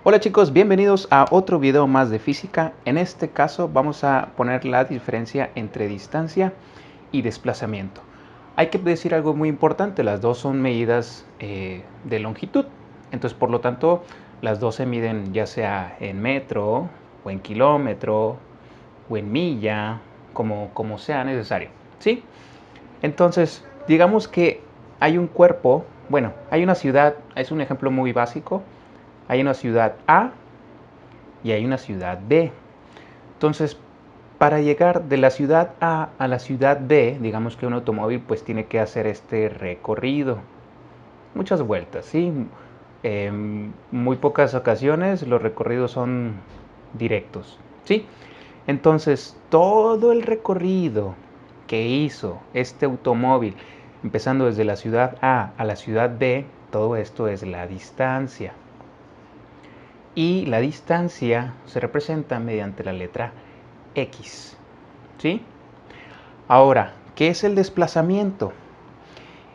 Hola chicos, bienvenidos a otro video más de física. En este caso vamos a poner la diferencia entre distancia y desplazamiento. Hay que decir algo muy importante, las dos son medidas de longitud. Entonces por lo tanto las dos se miden ya sea en metro o en kilómetro o en milla, como sea necesario, ¿sí? Entonces digamos que hay un cuerpo, bueno, hay una ciudad, es un ejemplo muy básico. Hay una ciudad A y hay una ciudad B. Entonces, para llegar de la ciudad A a la ciudad B, digamos que un automóvil pues tiene que hacer este recorrido, muchas vueltas, ¿sí? En muy pocas ocasiones los recorridos son directos, ¿sí? Entonces, todo el recorrido que hizo este automóvil, empezando desde la ciudad A a la ciudad B, todo esto es la distancia. Y la distancia se representa mediante la letra X, ¿sí? Ahora, ¿qué es el desplazamiento?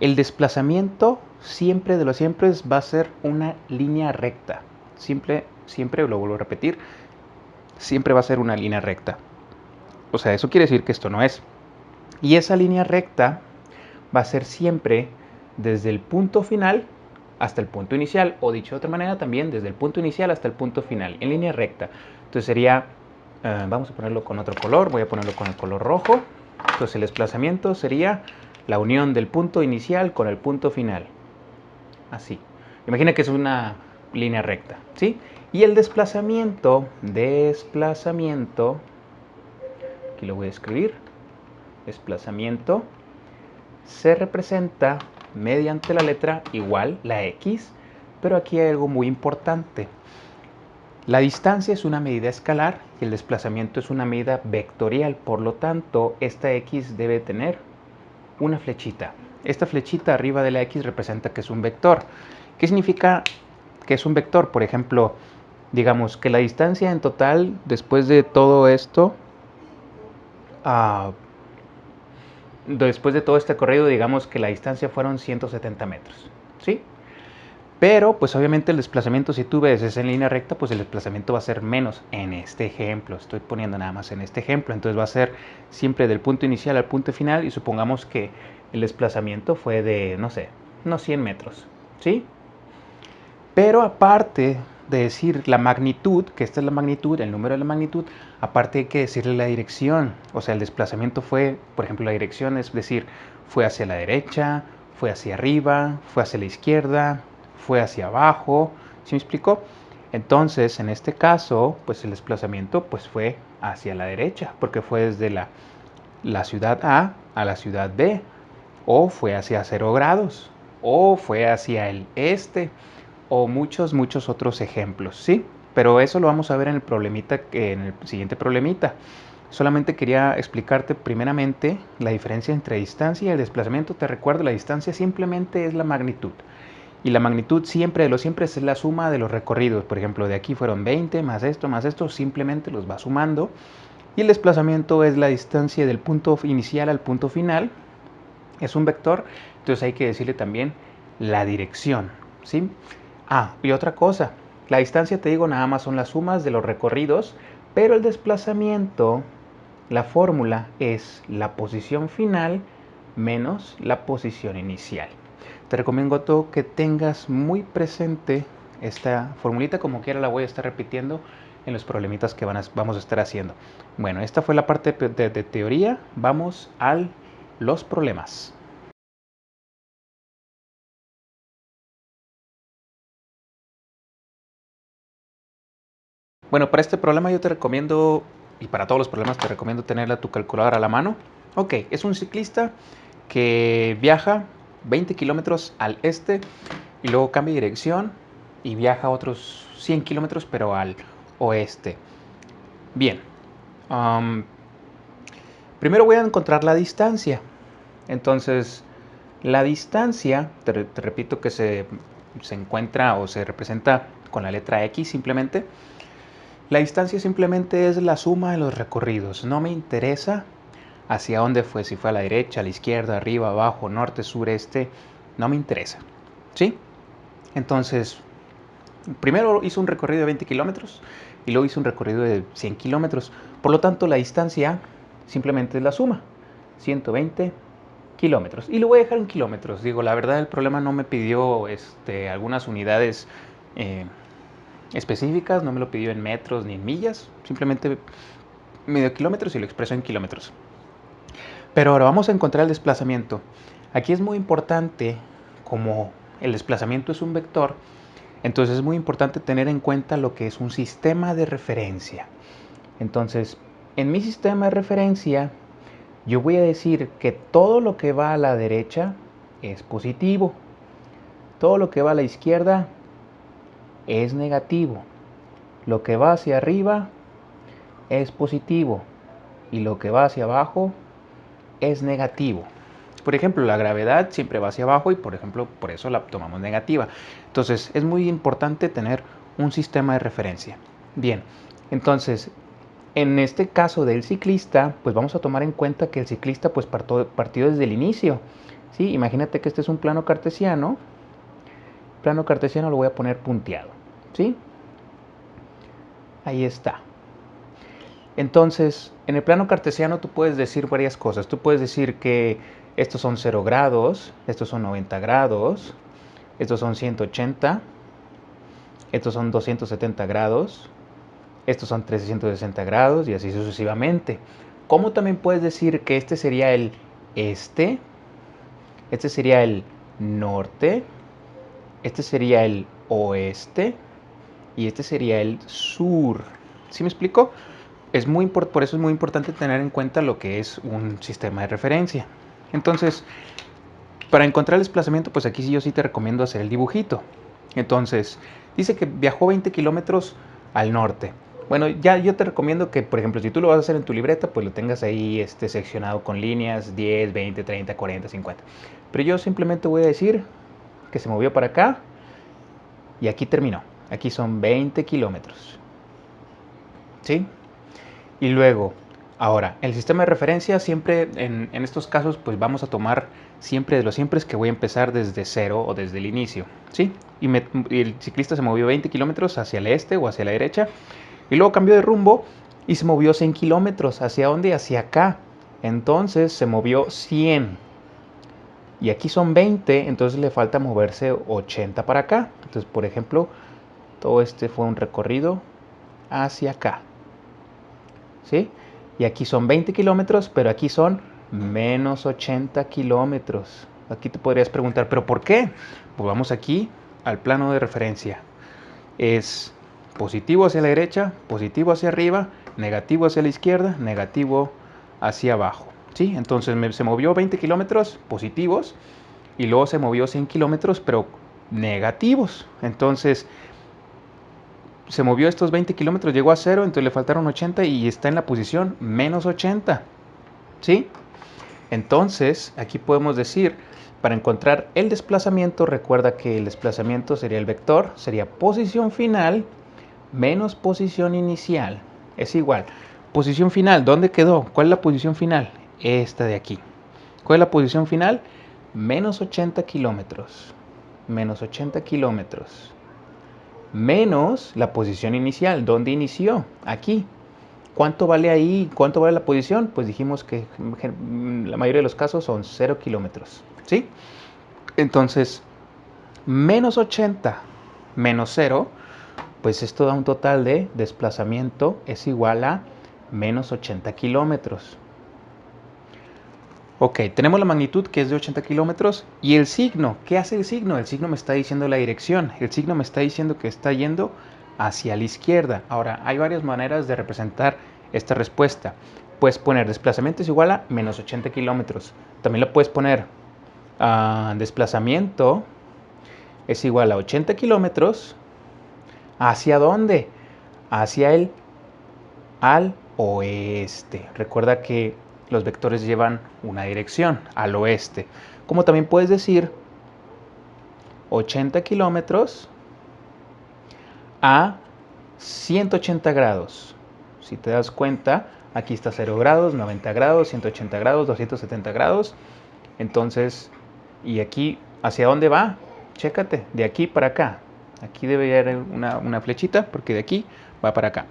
El desplazamiento siempre de los siempre va a ser una línea recta. Siempre lo vuelvo a repetir, siempre va a ser una línea recta. O sea, eso quiere decir que esto no es. Y esa línea recta va a ser siempre desde el punto final hasta el punto inicial, o dicho de otra manera también desde el punto inicial hasta el punto final, en línea recta. Entonces sería, vamos a ponerlo con otro color, voy a ponerlo con el color rojo. Entonces el desplazamiento sería la unión del punto inicial con el punto final. Así. Imagina que es una línea recta, ¿sí? Y el desplazamiento, aquí lo voy a escribir, desplazamiento, se representa mediante la letra igual, la X, pero aquí hay algo muy importante. La distancia es una medida escalar y el desplazamiento es una medida vectorial, por lo tanto, esta X debe tener una flechita. Esta flechita arriba de la X representa que es un vector. ¿Qué significa que es un vector? Por ejemplo, digamos que la distancia en total después de todo esto, después de todo este corrido, digamos que la distancia fueron 170 metros, ¿sí? Pero, pues obviamente el desplazamiento, si tú ves es en línea recta, pues el desplazamiento va a ser menos en este ejemplo. Estoy poniendo nada más en este ejemplo. Entonces va a ser siempre del punto inicial al punto final y supongamos que el desplazamiento fue de, no sé, unos 100 metros, ¿sí? Pero aparte de decir la magnitud, que esta es la magnitud, el número de la magnitud, aparte hay que decirle la dirección. O sea, el desplazamiento fue, por ejemplo, la dirección es decir, fue hacia la derecha, fue hacia arriba, fue hacia la izquierda, fue hacia abajo. ¿Sí me explico? Entonces, en este caso, pues el desplazamiento pues fue hacia la derecha, porque fue desde la ciudad A la ciudad B, o fue hacia 0 grados, o fue hacia el este, o muchos otros ejemplos, ¿sí? Pero eso lo vamos a ver en el problemita, en el siguiente problemita. Solamente quería explicarte primeramente la diferencia entre distancia y el desplazamiento. Te recuerdo, la distancia simplemente es la magnitud. Y la magnitud siempre, de lo siempre, es la suma de los recorridos. Por ejemplo, de aquí fueron 20, más esto, simplemente los va sumando. Y el desplazamiento es la distancia del punto inicial al punto final. Es un vector, entonces hay que decirle también la dirección, ¿sí? Y otra cosa, la distancia, te digo, nada más son las sumas de los recorridos, pero el desplazamiento, la fórmula es la posición final menos la posición inicial. Te recomiendo que tengas muy presente esta formulita, como quiera la voy a estar repitiendo en los problemitas que vamos a estar haciendo. Bueno, esta fue la parte de teoría, vamos a los problemas. Bueno, para este problema yo te recomiendo, y para todos los problemas te recomiendo tenerla tu calculadora a la mano. Ok, es un ciclista que viaja 20 kilómetros al este y luego cambia de dirección y viaja otros 100 kilómetros pero al oeste. Bien, um, primero voy a encontrar la distancia. Entonces, la distancia, te repito que se encuentra o se representa con la letra X simplemente. La distancia simplemente es la suma de los recorridos. No me interesa hacia dónde fue, si fue a la derecha, a la izquierda, arriba, abajo, norte, sur, este. No me interesa. ¿Sí? Entonces, Primero hizo un recorrido de 20 kilómetros y luego hizo un recorrido de 100 kilómetros. Por lo tanto, la distancia simplemente es la suma, 120 kilómetros. Y lo voy a dejar en kilómetros. Digo, la verdad el problema no me pidió algunas unidades específicas, no me lo pidió en metros ni en millas, simplemente medio kilómetros y lo expreso en kilómetros. Pero ahora vamos a encontrar el desplazamiento. Aquí es muy importante, como el desplazamiento es un vector, entonces es muy importante tener en cuenta lo que es un sistema de referencia. Entonces, en mi sistema de referencia, yo voy a decir que todo lo que va a la derecha es positivo, todo lo que va a la izquierda es negativo, lo que va hacia arriba es positivo y lo que va hacia abajo es negativo. Por ejemplo, la gravedad siempre va hacia abajo y por eso la tomamos negativa. Entonces, es muy importante tener un sistema de referencia. Bien, entonces, en este caso del ciclista, pues vamos a tomar en cuenta que el ciclista pues partió desde el inicio. ¿Sí? Imagínate que este es un plano cartesiano. Plano cartesiano lo voy a poner punteado. ¿Sí? Ahí está. Entonces, en el plano cartesiano tú puedes decir varias cosas. Tú puedes decir que estos son 0 grados, estos son 90 grados, estos son 180, estos son 270 grados, estos son 360 grados y así sucesivamente. ¿Cómo también puedes decir que este sería el este sería el norte, este sería el oeste y este sería el sur? ¿Sí me explico? Por eso es muy importante tener en cuenta lo que es un sistema de referencia. Entonces, para encontrar el desplazamiento, pues aquí yo sí te recomiendo hacer el dibujito. Entonces, dice que viajó 20 kilómetros al norte. Bueno, ya yo te recomiendo que, por ejemplo, si tú lo vas a hacer en tu libreta, pues lo tengas ahí seccionado con líneas 10, 20, 30, 40, 50. Pero yo simplemente voy a decir que se movió para acá y aquí terminó. Aquí son 20 kilómetros. ¿Sí? Y luego, ahora, el sistema de referencia siempre, en estos casos, pues vamos a tomar siempre de los siempre es que voy a empezar desde cero o desde el inicio, ¿sí? Y el ciclista se movió 20 kilómetros hacia el este o hacia la derecha, y luego cambió de rumbo y se movió 100 kilómetros. ¿Hacia dónde? Hacia acá. Entonces se movió 100. Y aquí son 20, entonces le falta moverse 80 para acá. Entonces, por ejemplo, todo este fue un recorrido hacia acá. ¿Sí? Y aquí son 20 kilómetros, pero aquí son menos 80 kilómetros. Aquí te podrías preguntar, ¿pero por qué? Pues vamos aquí al plano de referencia. Es positivo hacia la derecha, positivo hacia arriba, negativo hacia la izquierda, negativo hacia abajo. ¿Sí? Entonces se movió 20 kilómetros positivos y luego se movió 100 kilómetros, pero negativos. Entonces se movió estos 20 kilómetros, llegó a 0, entonces le faltaron 80 y está en la posición menos 80. ¿Sí? Entonces, aquí podemos decir, para encontrar el desplazamiento, recuerda que el desplazamiento sería el vector, sería posición final menos posición inicial. Es igual. Posición final, ¿dónde quedó? ¿Cuál es la posición final? Esta de aquí. ¿Cuál es la posición final? Menos 80 kilómetros. Menos 80 kilómetros. Menos la posición inicial. ¿Dónde inició? Aquí. ¿Cuánto vale ahí? ¿Cuánto vale la posición? Pues dijimos que la mayoría de los casos son 0 kilómetros. ¿Sí? Entonces, menos 80 menos 0, pues esto da un total de desplazamiento es igual a menos 80 kilómetros. Ok, tenemos la magnitud que es de 80 kilómetros y el signo. ¿Qué hace el signo? El signo me está diciendo la dirección. El signo me está diciendo que está yendo hacia la izquierda. Ahora, hay varias maneras de representar esta respuesta. Puedes poner desplazamiento es igual a menos 80 kilómetros. También lo puedes poner desplazamiento es igual a 80 kilómetros. ¿Hacia dónde? Hacia el al oeste. Recuerda que los vectores llevan una dirección, al oeste. Como también puedes decir 80 kilómetros a 180 grados. Si te das cuenta, aquí está 0 grados, 90 grados, 180 grados, 270 grados. Entonces, ¿y aquí hacia dónde va? Chécate, de aquí para acá. Aquí debe haber una flechita porque de aquí va para acá.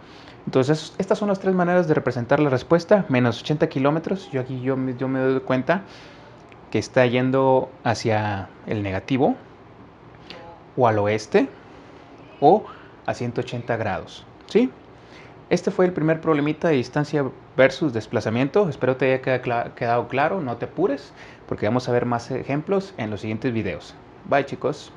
Entonces, estas son las tres maneras de representar la respuesta. Menos 80 kilómetros. Yo me doy cuenta que está yendo hacia el negativo, o al oeste, o a 180 grados. ¿Sí? Este fue el primer problemita de distancia versus desplazamiento. Espero te haya quedado claro. No te apures, porque vamos a ver más ejemplos en los siguientes videos. Bye, chicos.